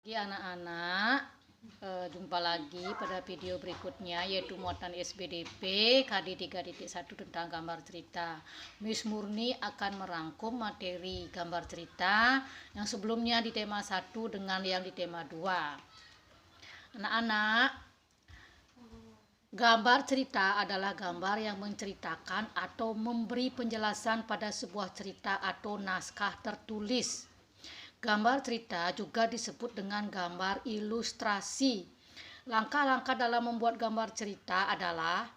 Jadi anak-anak, jumpa lagi pada video berikutnya, yaitu muatan SBDP KD 3.1 tentang gambar cerita. Miss Murni akan merangkum materi gambar cerita yang sebelumnya di tema 1 dengan yang di tema 2. Anak-anak, gambar cerita adalah gambar yang menceritakan atau memberi penjelasan pada sebuah cerita atau naskah tertulis. Gambar cerita juga disebut dengan gambar ilustrasi. Langkah-langkah dalam membuat gambar cerita adalah: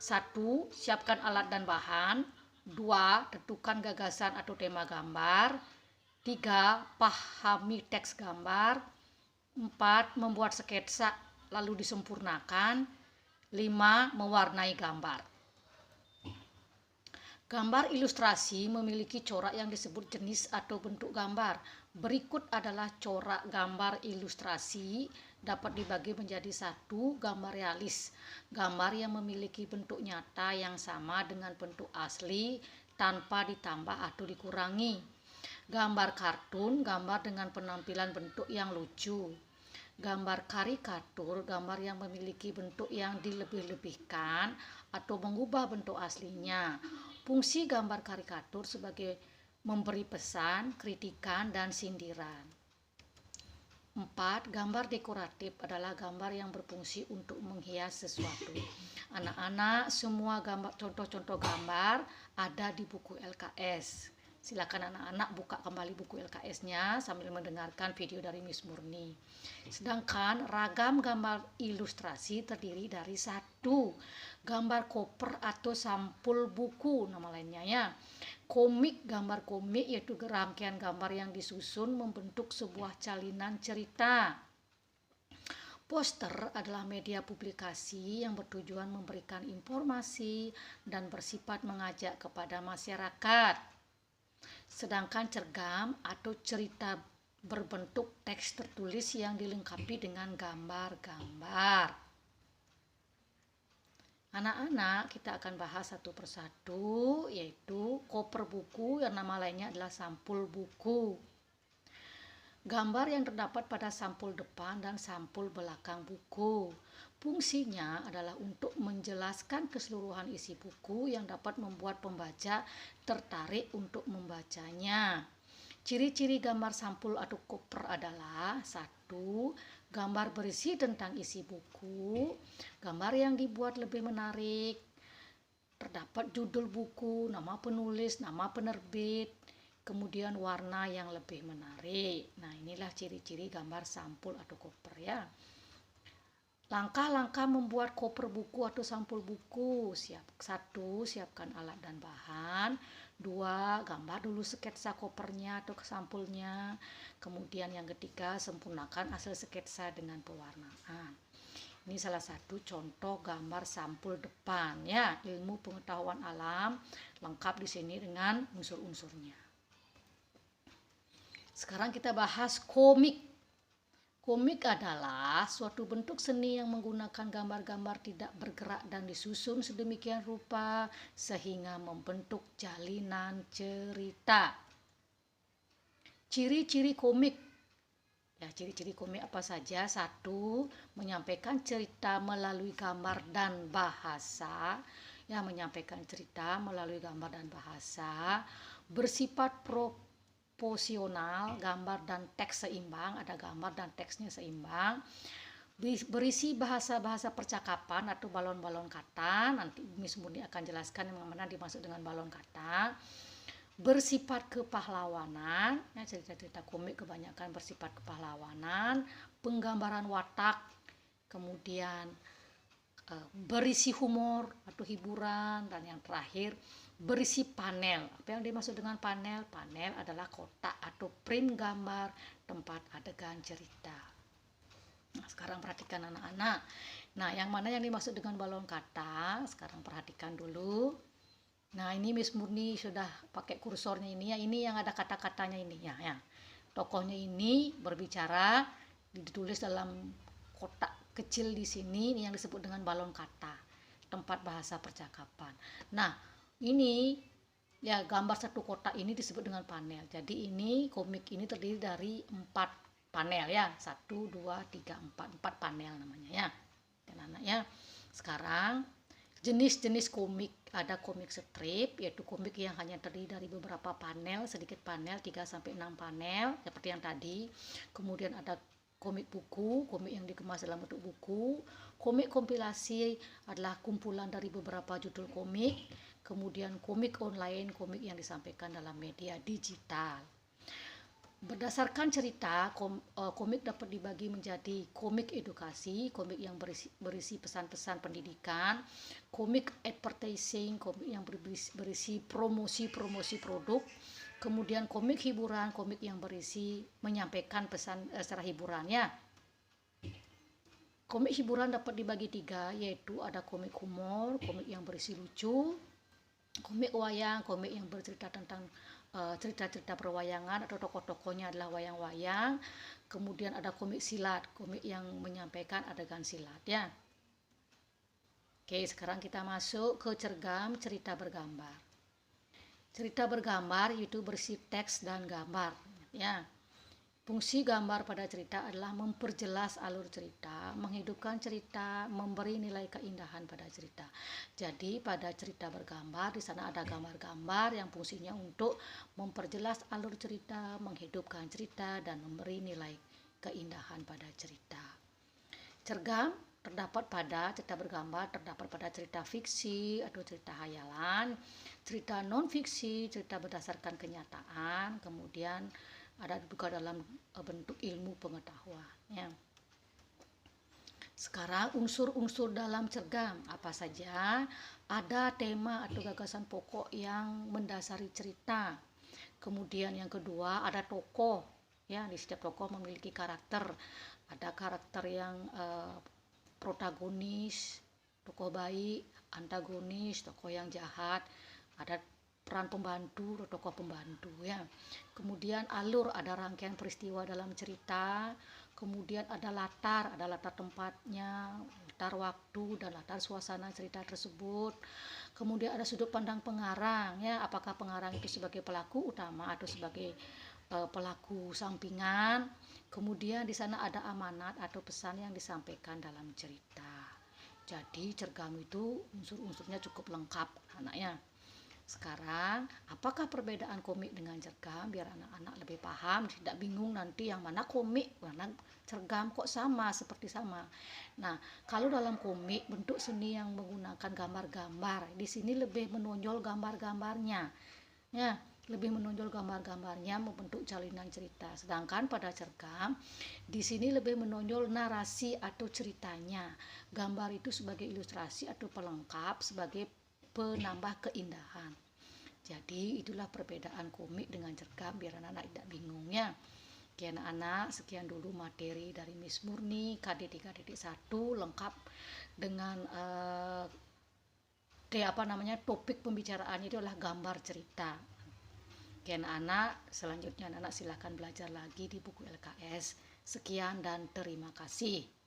1. Siapkan alat dan bahan. 2. Tentukan gagasan atau tema gambar. 3. Pahami teks gambar. 4. Membuat sketsa lalu disempurnakan. 5. Mewarnai gambar. Gambar ilustrasi memiliki corak yang disebut jenis atau bentuk gambar. Berikut adalah corak gambar ilustrasi. Dapat dibagi menjadi 1. Gambar realis, gambar yang memiliki bentuk nyata yang sama dengan bentuk asli tanpa ditambah atau dikurangi. Gambar kartun, gambar dengan penampilan bentuk yang lucu. Gambar karikatur, gambar yang memiliki bentuk yang dilebih-lebihkan atau mengubah bentuk aslinya. Fungsi gambar karikatur sebagai memberi pesan, kritikan, dan sindiran. 4. Gambar dekoratif adalah gambar yang berfungsi untuk menghias sesuatu. Anak-anak, semua gambar, contoh-contoh gambar ada di buku LKS. Silakan anak-anak buka kembali buku LKS-nya sambil mendengarkan video dari Miss Murni. Sedangkan ragam gambar ilustrasi terdiri dari 1. Gambar koper atau sampul buku, nama lainnya ya. Komik, gambar komik yaitu rangkaian gambar yang disusun membentuk sebuah salinan cerita. Poster adalah media publikasi yang bertujuan memberikan informasi dan bersifat mengajak kepada masyarakat. Sedangkan cergam atau cerita berbentuk teks tertulis yang dilengkapi dengan gambar-gambar. Anak-anak, kita akan bahas satu persatu, yaitu koper buku yang nama lainnya adalah sampul buku. Gambar yang terdapat pada sampul depan dan sampul belakang buku. Fungsinya adalah untuk menjelaskan keseluruhan isi buku yang dapat membuat pembaca tertarik untuk membacanya. Ciri-ciri gambar sampul atau koper adalah: 1. Gambar berisi tentang isi buku. Gambar yang dibuat lebih menarik. Terdapat judul buku, nama penulis, nama penerbit, kemudian warna yang lebih menarik. Nah, inilah ciri-ciri gambar sampul atau koper ya. Langkah-langkah membuat koper buku atau sampul buku. 1. Siapkan alat dan bahan. 2. Gambar dulu sketsa kopernya atau sampulnya. Kemudian yang ketiga, sempurnakan hasil sketsa dengan pewarnaan. Ini salah satu contoh gambar sampul depan ya, ilmu pengetahuan alam lengkap di sini dengan unsur-unsurnya. Sekarang kita bahas komik. Komik adalah suatu bentuk seni yang menggunakan gambar-gambar tidak bergerak dan disusun sedemikian rupa sehingga membentuk jalinan cerita. Ciri-ciri komik. Ya, ciri-ciri komik apa saja? 1. Menyampaikan cerita melalui gambar dan bahasa. Ya, menyampaikan cerita melalui gambar dan bahasa. Bersifat proporsional, gambar dan teks seimbang, ada gambar dan teksnya seimbang. Berisi bahasa-bahasa percakapan atau balon-balon kata. Nanti Miss Murni akan jelaskan yang mana dimaksud dengan balon kata. Bersifat kepahlawanan, ya, cerita-cerita komik kebanyakan bersifat kepahlawanan. Penggambaran watak, kemudian berisi humor atau hiburan, dan yang terakhir berisi panel. Apa yang dimaksud dengan panel? Panel adalah kotak atau frame gambar tempat adegan cerita. Nah, sekarang perhatikan anak-anak. Nah, yang mana yang dimaksud dengan balon kata? Sekarang perhatikan dulu. Nah, ini Miss Murni sudah pakai kursornya ini ya. Ini yang ada kata-katanya ini ya. Tokohnya ini berbicara, ditulis dalam kotak kecil di sini, ini yang disebut dengan balon kata, tempat bahasa percakapan. Nah, ini ya gambar satu kotak ini disebut dengan panel. Jadi ini komik ini terdiri dari 4 panel ya, 1, 2, 3, 4 panel namanya ya, anak-anak ya. Sekarang jenis-jenis komik, ada komik strip, yaitu komik yang hanya terdiri dari beberapa panel, sedikit panel, 3-6 panel seperti yang tadi. Kemudian ada komik buku, komik yang dikemas dalam bentuk buku. Komik kompilasi adalah kumpulan dari beberapa judul komik. Kemudian komik online, komik yang disampaikan dalam media digital. Berdasarkan cerita, komik dapat dibagi menjadi komik edukasi, komik yang berisi pesan-pesan pendidikan, komik advertising, komik yang berisi promosi-promosi produk, kemudian komik hiburan, komik yang berisi menyampaikan pesan secara hiburannya. Komik hiburan dapat dibagi 3, yaitu ada komik humor, komik yang berisi lucu, komik wayang, komik yang bercerita tentang cerita-cerita perwayangan atau tokoh-tokohnya adalah wayang-wayang. Kemudian ada komik silat, komik yang menyampaikan adegan silat ya. Oke, sekarang kita masuk ke cergam cerita bergambar. Cerita bergambar itu berisi teks dan gambar ya. Fungsi gambar pada cerita adalah memperjelas alur cerita, menghidupkan cerita, memberi nilai keindahan pada cerita. Jadi pada cerita bergambar di sana ada gambar-gambar yang fungsinya untuk memperjelas alur cerita, menghidupkan cerita, dan memberi nilai keindahan pada cerita. Cergam terdapat pada cerita bergambar, terdapat pada cerita fiksi atau cerita hayalan, cerita non fiksi, cerita berdasarkan kenyataan, kemudian ada juga dalam bentuk ilmu pengetahuan ya. Sekarang unsur-unsur dalam cergam apa saja? Ada tema atau gagasan pokok yang mendasari cerita. Kemudian yang kedua ada tokoh ya, di setiap tokoh memiliki karakter. Ada karakter yang protagonis, tokoh baik, antagonis, tokoh yang jahat, ada peran pembantu atau tokoh pembantu ya. Kemudian alur, ada rangkaian peristiwa dalam cerita. Kemudian ada latar tempatnya, latar waktu, dan latar suasana cerita tersebut. Kemudian ada sudut pandang pengarang ya, apakah pengarang itu sebagai pelaku utama atau sebagai pelaku sampingan. Kemudian di sana ada amanat atau pesan yang disampaikan dalam cerita. Jadi cergam itu unsur-unsurnya cukup lengkap anaknya. Sekarang, apakah perbedaan komik dengan cergam biar anak-anak lebih paham, tidak bingung nanti yang mana komik, mana cergam kok sama, seperti sama. Nah, kalau dalam komik bentuk seni yang menggunakan gambar-gambar, di sini lebih menonjol gambar-gambarnya. Ya, lebih menonjol gambar-gambarnya membentuk jalinan cerita. Sedangkan pada cergam, di sini lebih menonjol narasi atau ceritanya. Gambar itu sebagai ilustrasi atau pelengkap, sebagai penambah keindahan. Jadi itulah perbedaan komik dengan cergam biar anak-anak tidak bingung ya. Oke anak-anak, sekian dulu materi dari Miss Murni KD 3.1 lengkap dengan topik pembicaraannya itu adalah gambar cerita. Oke anak-anak, selanjutnya anak-anak silahkan belajar lagi di buku LKS. Sekian dan terima kasih.